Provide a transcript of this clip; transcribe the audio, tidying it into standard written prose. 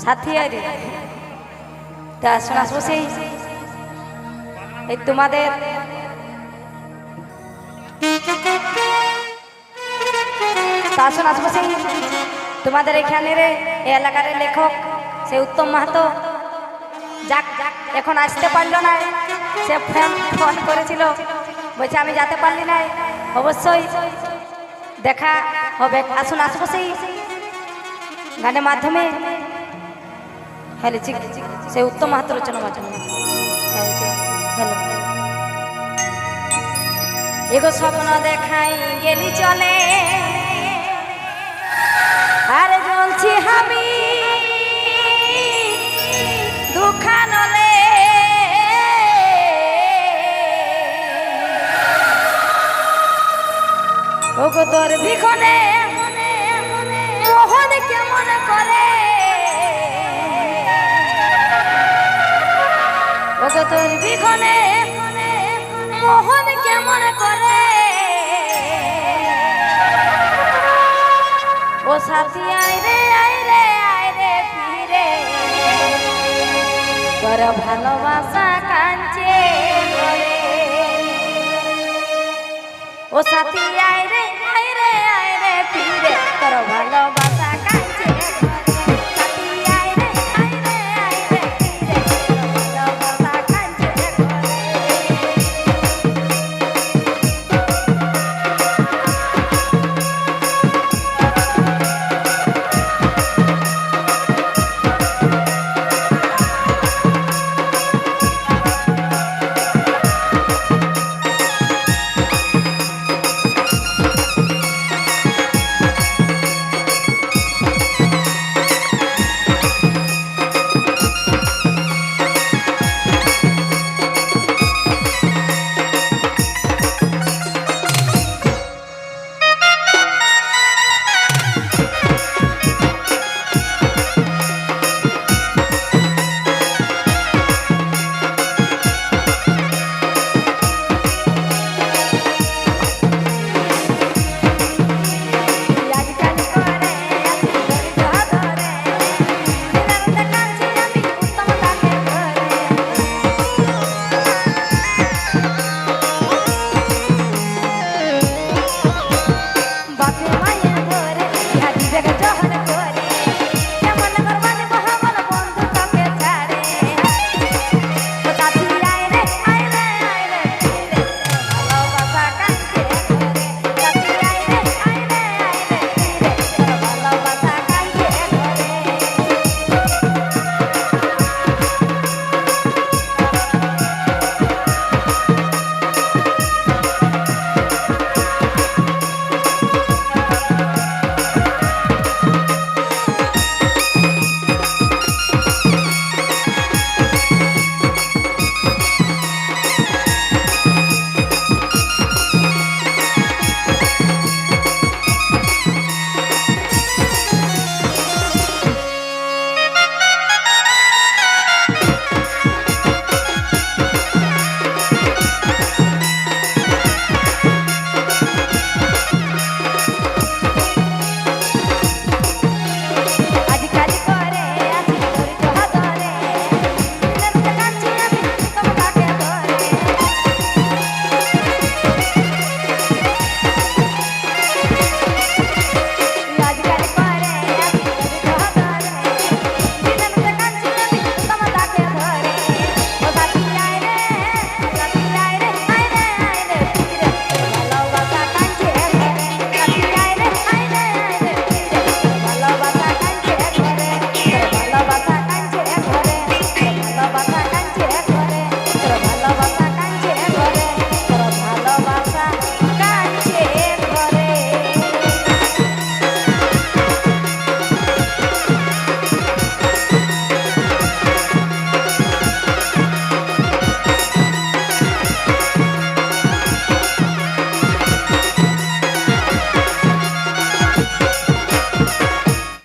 সাথী আরে তা শোনা বসেই এই তোমাদের তা শোনা বসেই তোমাদের এখানে রে এই এলাকার লেখক সে উত্তম মাহাতো যাক এখন আসতে পারলো না। সে ফোন করেছিল, বলছে আমি যেতে পারলি না, অবশ্যই দেখা হবে, আসুন আশেপাশেই গানের মাধ্যমে। হ্যাঁ সে উত্তম মাহাতো রচনা মাধ্যমে হ্যালো। এগো স্বপ্ন দেখাই গেলি চলে আর জ্বলছি আমি দুখানলে, ওগো তোর বিখনে মোহন কেমন করে, ওগো তোর বিখনে মোহন কেমন করে, ও সাথী আইরে আইরে আইরে ফিরে তোর ভালোবাসা কাঞ্চে করে, ও সাথী আইরে আইরে আইরে ফিরে তোর